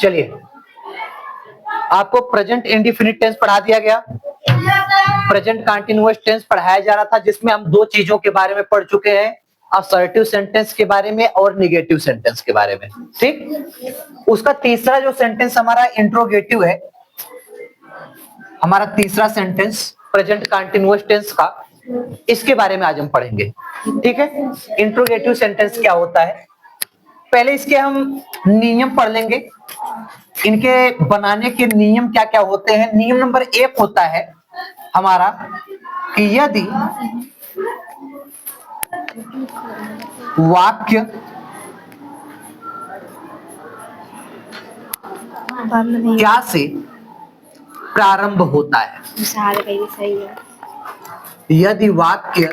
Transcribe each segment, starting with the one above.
चलिए, आपको present indefinite tense पढ़ा दिया गया, प्रेजेंट कंटीन्यूअस टेंस पढ़ाया जा रहा था, जिसमें हम दो चीजों के बारे में पढ़ चुके हैं, असर्टिव सेंटेंस के बारे में और निगेटिव सेंटेंस के बारे में। ठीक, उसका तीसरा जो सेंटेंस हमारा इंट्रोगेटिव है, हमारा तीसरा सेंटेंस प्रेजेंट कंटीन्यूअस टेंस का, इसके बारे में आज हम पढ़ेंगे। ठीक है, इंट्रोगेटिव सेंटेंस क्या होता है, पहले इसके हम नियम पढ़ लेंगे, इनके बनाने के नियम क्या क्या होते हैं। नियम नंबर 1 होता है हमारा कि यदि वाक्य क्या से प्रारंभ होता है, यदि वाक्य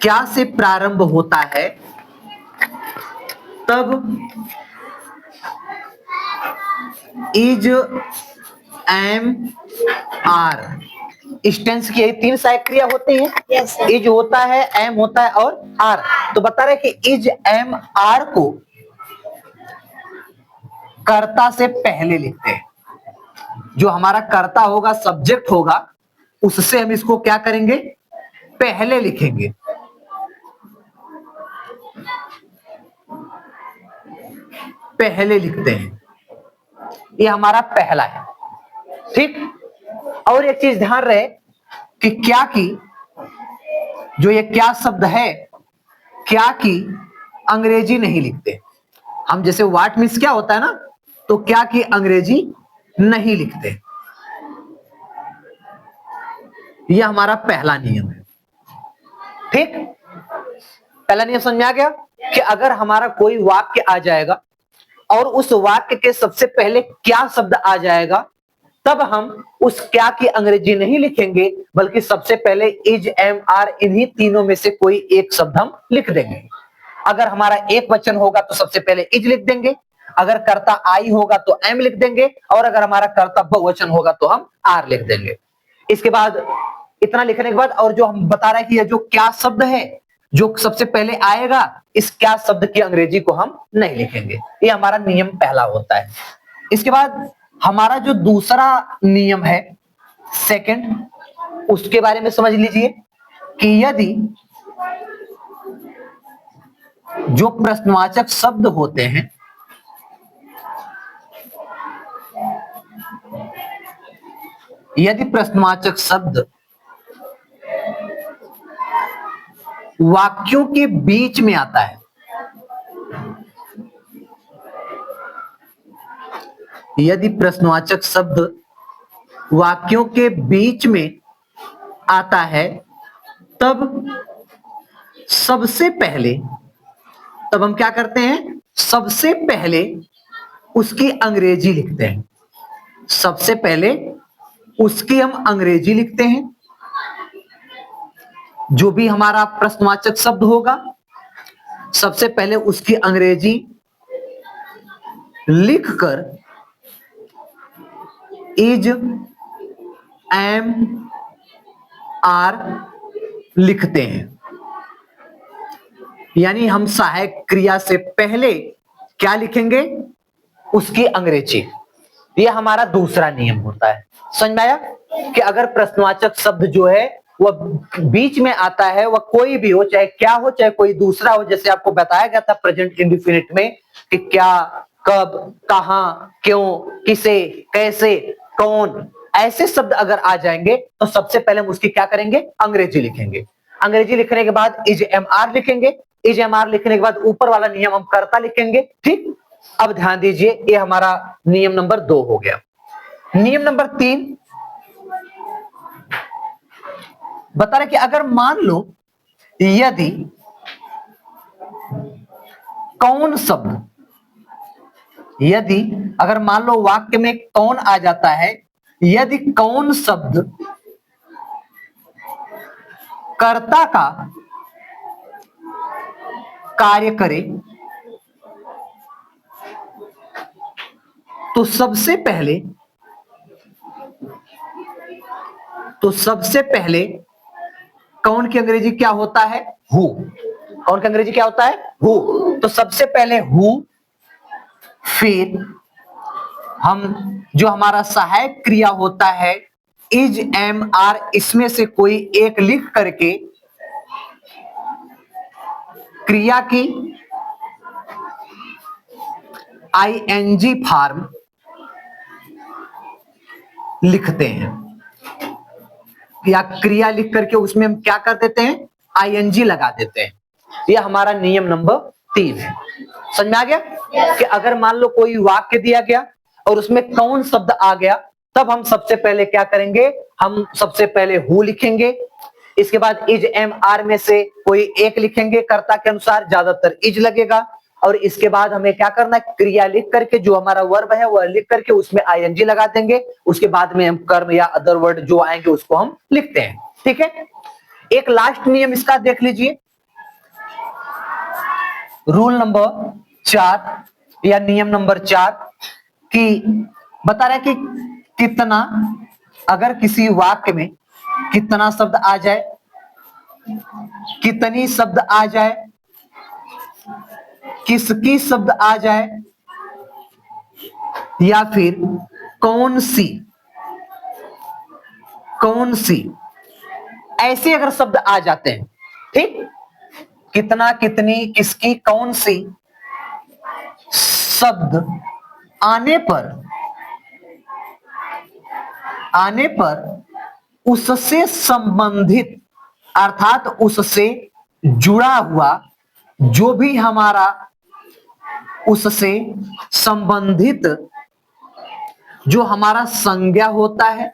क्या से प्रारंभ होता है, तब इज, एम, आर, इस टेंस की यही 3 सहायक क्रिया होती है। yes, इज होता है, एम होता है और आर। तो बता रहे कि इज, एम, आर को कर्ता से पहले लिखते हैं। जो हमारा कर्ता होगा, सब्जेक्ट होगा, उससे हम इसको क्या करेंगे, पहले लिखेंगे। पहले लिखते हैं, ये हमारा पहला है। ठीक, और एक चीज ध्यान रहे कि क्या की जो ये क्या शब्द है, क्या की अंग्रेजी नहीं लिखते हम। जैसे व्हाट मीन्स क्या होता है ना, तो क्या की अंग्रेजी नहीं लिखते। यह हमारा पहला नियम है। ठीक, पहला नियम समझ में आ गया कि अगर हमारा कोई वाक्य आ जाएगा और उस वाक्य के सबसे पहले क्या शब्द आ जाएगा, तब हम उस क्या की अंग्रेजी नहीं लिखेंगे, बल्कि सबसे पहले इज, एम, आर, इन्हीं तीनों में से कोई एक शब्द हम लिख देंगे। अगर हमारा एक वचन होगा तो सबसे पहले इज लिख देंगे, अगर कर्ता आई होगा तो एम लिख देंगे, और अगर हमारा कर्ता बहुवचन होगा तो हम आर लिख देंगे। इसके बाद इतना लिखने के बाद, और जो हम बता रहे हैं कि यह जो क्या शब्द है जो सबसे पहले आएगा, इस क्या शब्द की अंग्रेजी को हम नहीं लिखेंगे। ये हमारा नियम पहला होता है। इसके बाद हमारा जो दूसरा नियम है, सेकंड, उसके बारे में समझ लीजिए कि यदि जो प्रश्नवाचक शब्द होते हैं, यदि प्रश्नवाचक शब्द वाक्यों के बीच में आता है, यदि प्रश्नवाचक शब्द वाक्यों के बीच में आता है, तब सबसे पहले, तब हम क्या करते हैं, सबसे पहले उसकी अंग्रेजी लिखते हैं। सबसे पहले उसकी हम अंग्रेजी लिखते हैं। जो भी हमारा प्रश्नवाचक शब्द होगा, सबसे पहले उसकी अंग्रेजी लिखकर इज, एम, आर लिखते हैं। यानी हम सहायक क्रिया से पहले क्या लिखेंगे, उसकी अंग्रेजी। यह हमारा दूसरा नियम होता है। समझ में आया कि अगर प्रश्नवाचक शब्द जो है वह बीच में आता है, वह कोई भी हो, चाहे क्या हो चाहे कोई दूसरा हो, जैसे आपको बताया गया था प्रेजेंट इंडेफिनिट में कि क्या, कब, कहां, क्यों, किसे, कैसे, कौन, ऐसे शब्द अगर आ जाएंगे तो सबसे पहले हम उसकी क्या करेंगे, अंग्रेजी लिखेंगे। अंग्रेजी लिखने के बाद इज, एम, आर लिखेंगे। इज, एम, आर लिखने के बाद ऊपर वाला नियम हम कर्ता लिखेंगे। ठीक, अब ध्यान दीजिए, ये हमारा नियम नंबर 2 हो गया। नियम नंबर 3 बता रहे कि अगर मान लो यदि कौन शब्द, यदि अगर मान लो वाक्य में कौन आ जाता है, यदि कौन शब्द कर्ता का कार्य करे, तो सबसे पहले कौन की अंग्रेजी क्या होता है, हु। कौन की अंग्रेजी क्या होता है, हु। तो सबसे पहले हु, फिर हम जो हमारा सहायक क्रिया होता है इज, एम, आर, इसमें से कोई एक लिख करके क्रिया की आईएनजी फॉर्म लिखते हैं, या क्रिया लिख करके उसमें हम क्या कर देते हैं, आईएनजी लगा देते हैं। यह हमारा नियम नंबर 3 है। समझ में आ गया कि अगर मान लो कोई वाक्य दिया गया और उसमें कौन शब्द आ गया, तब हम सबसे पहले क्या करेंगे, हम सबसे पहले हु लिखेंगे, इसके बाद इज, एम, आर में से कोई एक लिखेंगे कर्ता के अनुसार, ज्यादातर इज लगेगा, और इसके बाद हमें क्या करना है, क्रिया लिख करके जो हमारा वर्ब है वह लिख करके उसमें आईएनजी लगा देंगे, उसके बाद में हम कर्म या अदर वर्ड जो आएंगे उसको हम लिखते हैं। ठीक है, एक लास्ट नियम इसका देख लीजिए, रूल नंबर 4 या नियम नंबर 4 कि बता रहा है कि कितना, अगर किसी वाक्य में कितना शब्द आ जाए, कितनी शब्द आ जाए, किसकी शब्द आ जाए, या फिर कौन सी, कौन सी, ऐसे अगर शब्द आ जाते हैं, ठीक, कितना, कितनी, किसकी, कौन सी शब्द आने पर उससे संबंधित अर्थात उससे जुड़ा हुआ जो भी हमारा उससे संबंधित जो हमारा संज्ञा होता है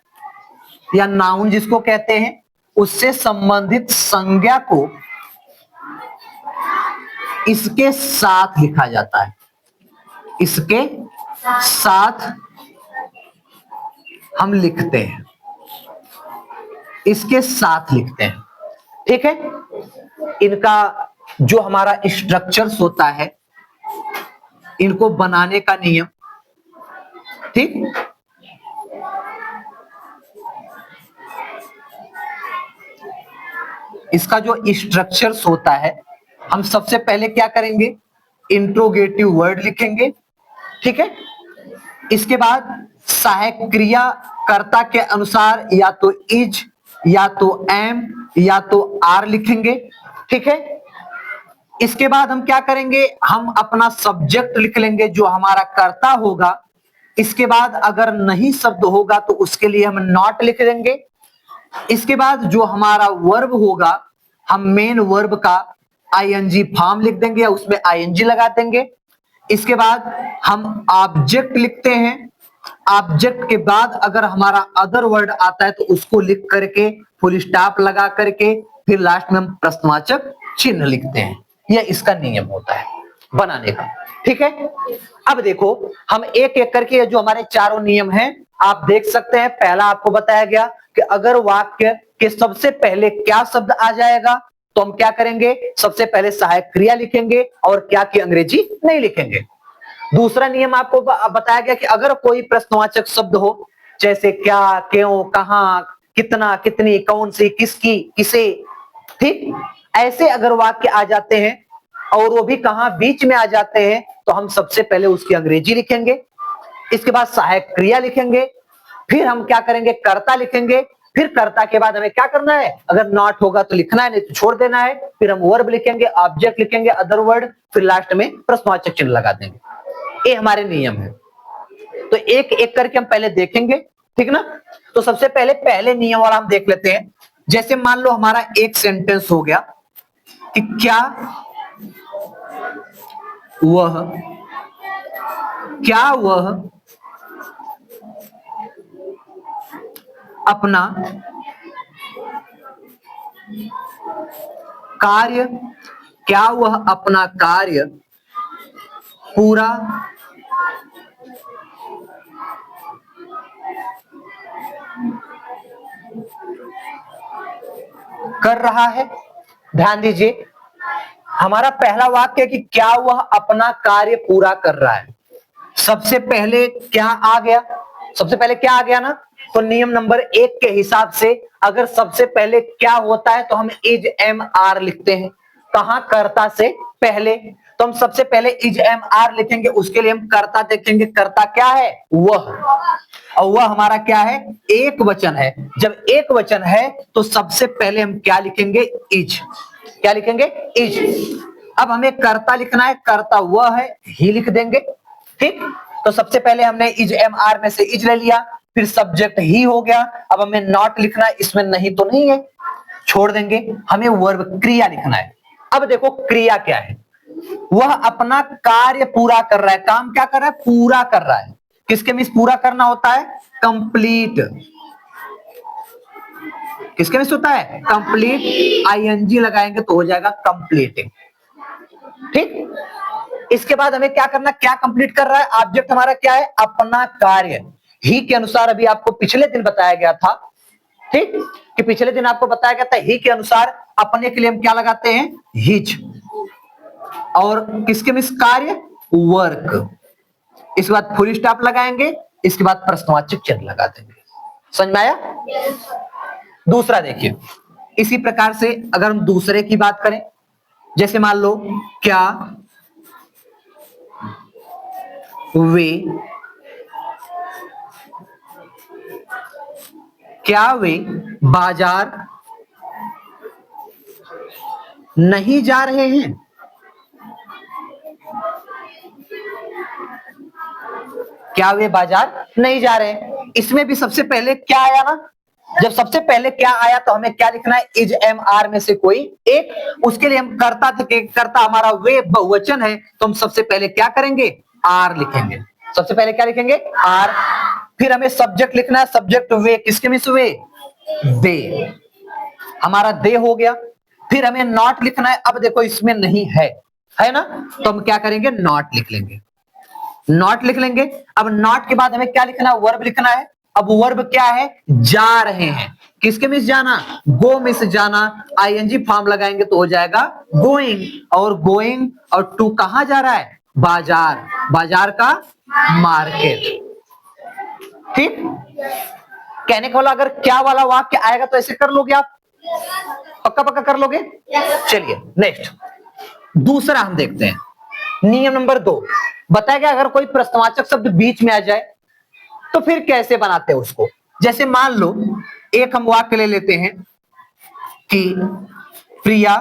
या नाउन जिसको कहते हैं, उससे संबंधित संज्ञा को इसके साथ लिखा जाता है, इसके साथ हम लिखते हैं, इसके साथ लिखते हैं। ठीक है, इनका जो हमारा स्ट्रक्चर्स होता है, इनको बनाने का नियम, ठीक, इसका जो स्ट्रक्चर्स होता है, हम सबसे पहले क्या करेंगे, इंट्रोगेटिव वर्ड लिखेंगे। ठीक है, इसके बाद सहायक क्रिया कर्ता के अनुसार या तो इज, या तो एम, या तो आर लिखेंगे। ठीक है, इसके बाद हम क्या करेंगे, हम अपना सब्जेक्ट लिख लेंगे जो हमारा कर्ता होगा। इसके बाद अगर नहीं शब्द होगा तो उसके लिए हम नॉट लिख देंगे। इसके बाद जो हमारा वर्ब होगा, हम मेन वर्ब का आईएनजी फॉर्म लिख देंगे या उसमें आईएनजी लगा देंगे। इसके बाद हम ऑब्जेक्ट लिखते हैं, ऑब्जेक्ट के बाद अगर हमारा अदर वर्ड आता है तो उसको लिख करके फुल स्टॉप लगा करके फिर लास्ट में हम प्रश्नवाचक चिन्ह लिखते हैं। यह इसका नियम होता है बनाने का। ठीक है, अब देखो हम एक एक करके जो हमारे चारों नियम हैं आप देख सकते हैं। पहला आपको बताया गया कि अगर वाक्य के सबसे पहले क्या शब्द आ जाएगा तो हम क्या करेंगे, सबसे पहले सहायक क्रिया लिखेंगे और क्या की अंग्रेजी नहीं लिखेंगे। दूसरा नियम आपको बताया गया कि अगर कोई प्रश्नवाचक शब्द हो, जैसे क्या, क्यों, कहां, कितना, कितनी, कौन सी, किसकी, किसे, ठीक, ऐसे अगर वाक्य आ जाते हैं और वो भी कहां बीच में आ जाते हैं तो हम सबसे पहले उसकी अंग्रेजी लिखेंगे, इसके बाद सहायक क्रिया लिखेंगे, फिर हम क्या करेंगे, कर्ता लिखेंगे, फिर कर्ता के बाद हमें क्या करना है, अगर नॉट होगा तो लिखना है नहीं तो छोड़ देना है, फिर हम वर्ब लिखेंगे, ऑब्जेक्ट लिखेंगे, अदर वर्ड, फिर लास्ट में प्रश्नवाचक चिन्ह लगा देंगे। ये हमारे नियम है। तो एक एक करके हम पहले देखेंगे, ठीक ना। तो सबसे पहले पहले नियम वाला हम देख लेते हैं। जैसे मान लो हमारा एक सेंटेंस हो गया कि क्या वह अपना कार्य, क्या वह अपना कार्य पूरा कर रहा है। ध्यान दीजिए, हमारा पहला वाक्य है कि क्या वह अपना कार्य पूरा कर रहा है। सबसे पहले क्या आ गया, सबसे पहले क्या आ गया ना, तो नियम नंबर 1 के हिसाब से अगर सबसे पहले क्या होता है तो हम इज, एम, आर लिखते हैं। कहां, कर्ता से पहले। तो हम सबसे पहले इज एम आर लिखेंगे, उसके लिए हम कर्ता देखेंगे। कर्ता क्या है? वह, और वह हमारा क्या है? एक वचन है। जब एक वचन है तो सबसे पहले हम क्या लिखेंगे? इज। क्या लिखेंगे? इज। अब हमें कर्ता लिखना है, कर्ता वह है, ही लिख देंगे। ठीक, तो सबसे पहले हमने इज एम आर में से इज ले लिया, फिर सब्जेक्ट ही हो गया। अब हमें नॉट लिखना है, इसमें नहीं तो नहीं है, छोड़ देंगे। हमें वर्ब क्रिया लिखना है। अब देखो क्रिया क्या है? वह अपना कार्य पूरा कर रहा है। काम क्या कर रहा है? पूरा कर रहा है। किसके मीन्स पूरा करना होता है? कंप्लीट। किसके मीन्स होता है? कंप्लीट। आईएनजी लगाएंगे तो हो जाएगा कंप्लीटिंग। ठीक, इसके बाद हमें क्या करना? क्या कंप्लीट कर रहा है? ऑब्जेक्ट हमारा क्या है? अपना कार्य। ही के अनुसार अभी आपको पिछले दिन बताया गया था, ठीक, कि पिछले दिन आपको बताया गया था ही के अनुसार अपने के लिए हम क्या लगाते हैं? हिज। और किसके मीन्स कार्य? वर्क। इसके बाद फुल स्टॉप लगाएंगे, इसके बाद प्रश्नवाचक चिन्ह लगा देंगे। समझ में आया? दूसरा देखिए, इसी प्रकार से अगर हम दूसरे की बात करें, जैसे मान लो क्या वे, क्या वे बाजार नहीं जा रहे हैं? क्या वे बाजार नहीं जा रहे हैं? इसमें भी सबसे पहले क्या आया ना? जब सबसे पहले क्या आया तो हमें क्या लिखना है? इज एम आर में से कोई एक। उसके लिए हम करता थे, करता हमारा वे बहुवचन है, तो हम सबसे पहले क्या करेंगे? आर लिखेंगे। सबसे पहले क्या लिखेंगे? आर। फिर हमें सब्जेक्ट लिखना है, सब्जेक्ट वे। किसके मीन्स वे? दे। हमारा दे हो गया। फिर हमें नॉट लिखना है। अब देखो इसमें नहीं है ना, तो हम क्या करेंगे? नॉट लिख लेंगे। नॉट लिख लेंगे। अब नॉट के बाद हमें क्या लिखना है? वर्ब लिखना है। अब वर्ब क्या है? जा रहे हैं। किसके मिस जाना? गो मिस जाना। आईएनजी फॉर्म लगाएंगे तो हो जाएगा गोइंग। और गोइंग और टू कहां जा रहा है? बाजार। बाजार का मार्केट। ठीक, कहने का बोला अगर क्या वाला वाक्य आएगा तो ऐसे कर लोगे आप? पक्का पक्का कर लोगे? चलिए नेक्स्ट, दूसरा हम देखते हैं। नियम नंबर 2 बताया गया, अगर कोई प्रश्नवाचक शब्द बीच में आ जाए तो फिर कैसे बनाते हैं उसको। जैसे मान लो एक हम वाक्य ले लेते हैं कि प्रिया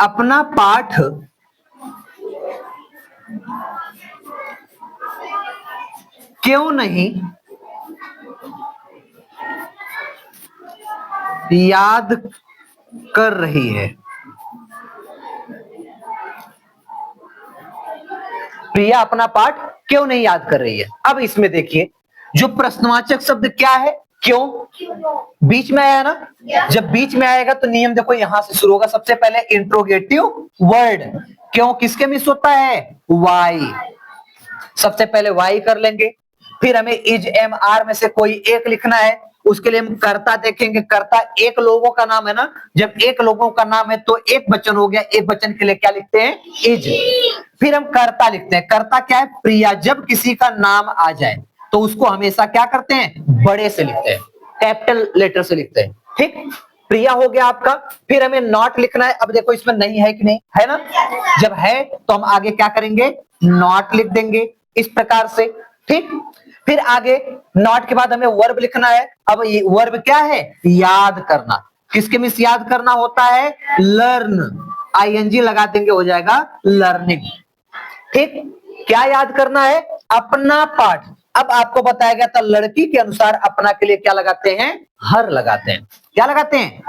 अपना पाठ क्यों नहीं याद कर रही है? प्रिया अपना पाठ क्यों नहीं याद कर रही है? अब इसमें देखिए, जो प्रश्नवाचक शब्द क्या है? क्यों। बीच में आया ना? जब बीच में आएगा तो नियम देखो यहां से शुरू होगा। सबसे पहले इंट्रोगेटिव वर्ड। क्यों किसके मिस होता है? वाई। सबसे पहले वाई कर लेंगे। फिर हमें इज एम आर में से कोई एक लिखना है। उसके लिए हम कर्ता देखेंगे। कर्ता एक लोगों का नाम है ना, जब एक लोगों का नाम है तो एक वचन हो गया। एक वचन के लिए क्या लिखते हैं? इज। फिर हम कर्ता लिखते हैं। कर्ता क्या है? प्रिया। जब किसी का नाम आ जाए तो उसको हमेशा क्या करते हैं? बड़े से लिखते हैं, कैपिटल लेटर से लिखते हैं। ठीक, प्रिया हो गया आपका। फिर हमें नॉट लिखना है। अब देखो इसमें नहीं है कि नहीं है ना? जब है तो हम आगे क्या करेंगे? नॉट लिख देंगे इस प्रकार से। ठीक, फिर आगे नॉट के बाद हमें वर्ब लिखना है। अब ये वर्ब क्या है? याद करना। किसके मिस याद करना होता है? लर्न। आईएनजी लगा देंगे, हो जाएगा लर्निंग। ठीक, क्या याद करना है? अपना पाठ। अब आपको बताया गया था लड़की के अनुसार अपना के लिए क्या लगाते हैं? हर लगाते हैं। क्या लगाते हैं?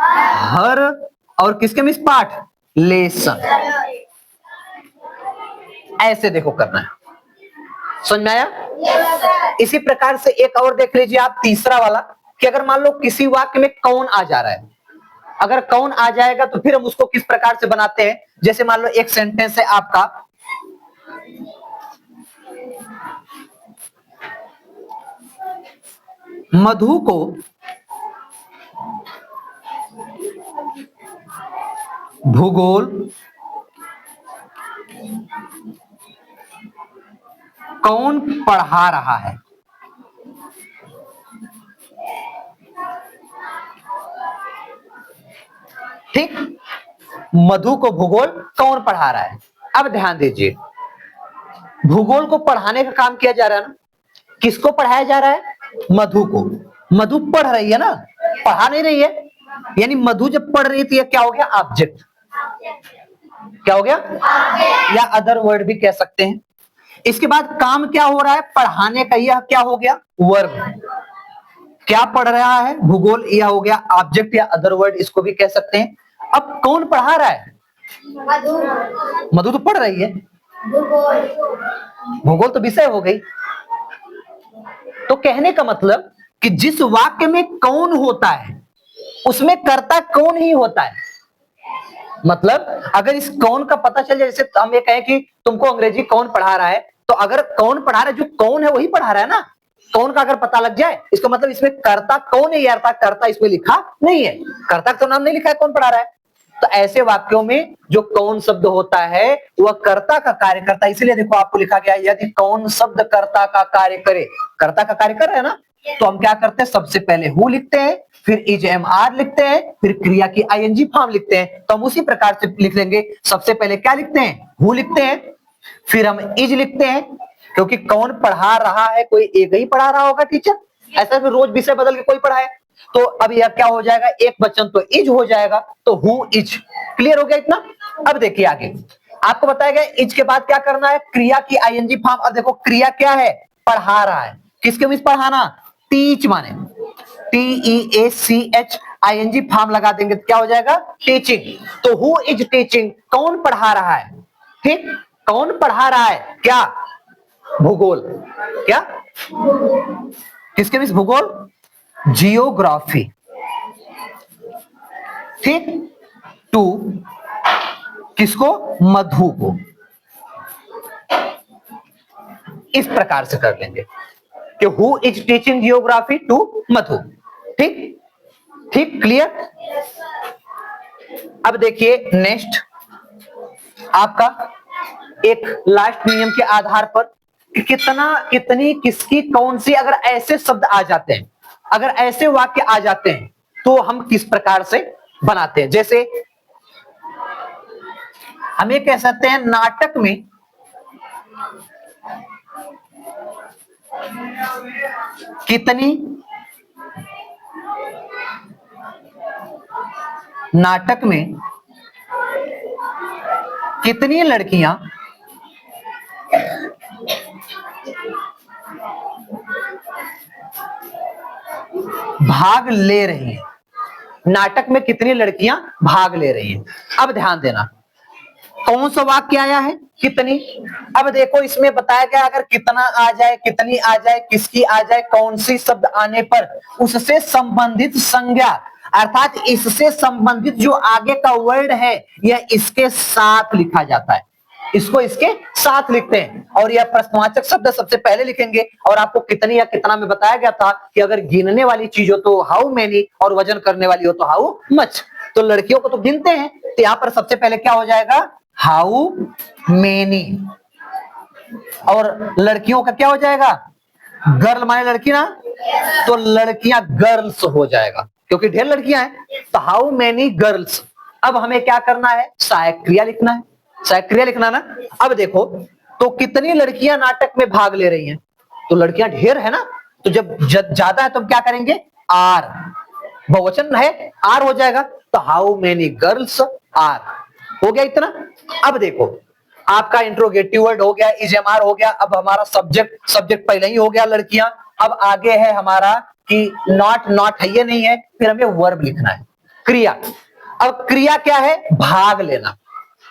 हर। और किसके मिस? पाठ। लेसन। ऐसे देखो करना है। समझ में आया? इसी प्रकार से एक और देख लीजिए आप, तीसरा वाला, कि अगर मान लो किसी वाक्य में कौन आ जा रहा है। अगर कौन आ जाएगा तो फिर हम उसको किस प्रकार से बनाते हैं? जैसे मान लो एक सेंटेंस है आपका, मधु को भूगोल कौन पढ़ा रहा है? मधु को भूगोल कौन पढ़ा रहा है? अब ध्यान दीजिए, भूगोल को पढ़ाने का काम किया जा रहा है ना, किसको पढ़ाया जा रहा है? मधु को। मधु पढ़ रही है ना, पढ़ा नहीं रही है। यानी मधु जब पढ़ रही थी, क्या हो गया? ऑब्जेक्ट। क्या हो गया? या अदर वर्ड भी कह सकते हैं। इसके बाद काम क्या हो रहा है? पढ़ाने का। यह क्या हो गया? वर्ब। क्या पढ़ रहा है? भूगोल। यह हो गया ऑब्जेक्ट या अदर वर्ड, इसको भी कह सकते हैं। अब कौन पढ़ा रहा है? मधु तो पढ़ रही है। भूगोल तो विषय हो गई। तो कहने का मतलब कि जिस वाक्य में कौन होता है उसमें कर्ता कौन ही होता है। मतलब अगर इस कौन का पता चल जाए, जैसे हम ये कहें कि तुमको अंग्रेजी कौन पढ़ा रहा है, तो अगर कौन पढ़ा रहा है, जो कौन है वही पढ़ा रहा है ना। कौन का अगर पता लग जाए, इसका मतलब इसमें कर्ता कौन है यार? कर्ता इसमें लिखा नहीं है, कर्ता का तो नाम नहीं लिखा है, कौन पढ़ा रहा है। तो ऐसे वाक्यों में जो कौन शब्द होता है वह कर्ता का कार्य करता है। इसलिए देखो आपको लिखा गया है, यदि कौन शब्द कर्ता का कार्य करे। कर्ता का कार्य कर रहे हैं ना, तो हम क्या करते हैं? सबसे पहले हु लिखते हैं, फिर इज एम आर लिखते हैं, फिर क्रिया की आईएनजी फॉर्म लिखते हैं। तो हम उसी प्रकार से लिख लेंगे। सबसे पहले क्या लिखते हैं? हु लिखते हैं, फिर हम इज लिखते हैं, क्योंकि कौन पढ़ा रहा है? कोई एक ही पढ़ा रहा होगा टीचर, ऐसा फिर रोज विषय बदल के कोई पढ़ाए। तो अब यह क्या हो जाएगा? एक वचन तो इज हो जाएगा, तो हु इज। क्लियर हो गया इतना? अब देखिए आगे आपको बताया गया इज के बाद क्या करना है? क्रिया की आईएनजी फॉर्म। अब देखो क्रिया क्या है? पढ़ा रहा है। किसके बीच पढ़ाना? टीच माने TEACH, आईएनजी फॉर्म लगा देंगे तो क्या हो जाएगा? टीचिंग। तो हु इज टीचिंग? कौन पढ़ा रहा है? ठीक, कौन पढ़ा रहा है? क्या? भूगोल। क्या? किसके बीच? भूगोल, जियोग्राफी। ठीक, टू किसको? मधु को। इस प्रकार से कर लेंगे कि who is teaching geography to Madhu. ठीक ठीक, क्लियर? अब देखिए नेक्स्ट आपका एक लास्ट नियम के आधार पर कितना, कितनी, किसकी, कौन सी, अगर ऐसे शब्द आ जाते हैं, अगर ऐसे वाक्य आ जाते हैं, तो हम किस प्रकार से बनाते हैं। जैसे हम ये कह सकते हैं नाटक में कितनी, नाटक में कितनी लड़कियां भाग ले रही हैं। नाटक में कितनी लड़कियां भाग ले रही हैं। अब ध्यान देना, कौन सा वाक्य आया है? कितनी। अब देखो इसमें बताया गया अगर कितना आ जाए, कितनी आ जाए, किसकी आ जाए, कौन सी शब्द आने पर उससे संबंधित संज्ञा, अर्थात इससे संबंधित जो आगे का वर्ड है यह इसके साथ लिखा जाता है। इसको इसके साथ लिखते हैं और यह प्रश्नवाचक शब्द सबसे पहले लिखेंगे। और आपको कितनी या कितना में बताया गया था कि अगर गिनने वाली चीज हो तो हाउ मेनी, और वजन करने वाली हो तो हाउ मच। तो लड़कियों को तो गिनते हैं, तो यहां पर सबसे पहले क्या हो जाएगा? How many. और लड़कियों का क्या हो जाएगा? गर्ल माने लड़की ना, तो लड़कियां गर्ल्स हो जाएगा क्योंकि ढेर लड़कियां हैं। तो हाउ मेनी गर्ल्स। अब हमें क्या करना है? सहायक क्रिया लिखना है। सहायक क्रिया लिखना ना। अब देखो तो कितनी लड़कियां नाटक में भाग ले रही हैं, तो लड़कियां ढेर है ना, तो जब ज्यादा है तो हम क्या करेंगे? आर, बहुवचन है, आर हो जाएगा। तो हाउ मेनी गर्ल्स आर। हो गया इतना। अब देखो आपका इंट्रोगेटिव वर्ड हो गया, इज एम आर हो गया। अब हमारा सब्जेक्ट, सब्जेक्ट पहले ही हो गया लड़कियां। अब आगे है हमारा कि नॉट, नॉट है ये नहीं है, फिर हमें वर्ब लिखना है, क्रिया। अब क्रिया क्या है? भाग लेना,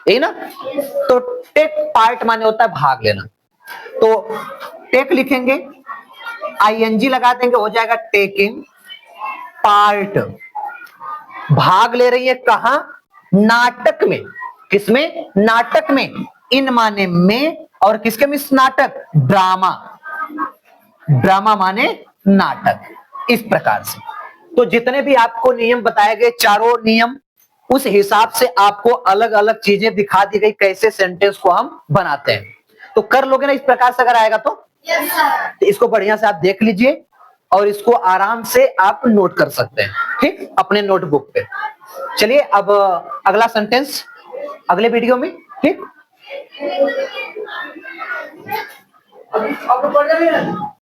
यही ना। तो टेक पार्ट माने होता है भाग लेना। तो टेक लिखेंगे, आईएनजी लगा देंगे, हो जाएगा टेकिंग पार्ट। भाग ले रही है कहां? नाटक में। किसमें? नाटक में। इन माने में, और किसके में? नाटक, ड्रामा। ड्रामा माने नाटक। इस प्रकार से तो जितने भी आपको नियम बताए गए, चारों नियम, उस हिसाब से आपको अलग अलग चीजें दिखा दी गई कैसे सेंटेंस को हम बनाते हैं। तो कर लोगे ना इस प्रकार से अगर आएगा तो? तो इसको बढ़िया से आप देख लीजिए और इसको आराम से आप नोट कर सकते हैं, ठीक, अपने नोटबुक पे। चलिए अब अगला सेंटेंस अगले वीडियो में। ठीक, अब पढ़ जाइए।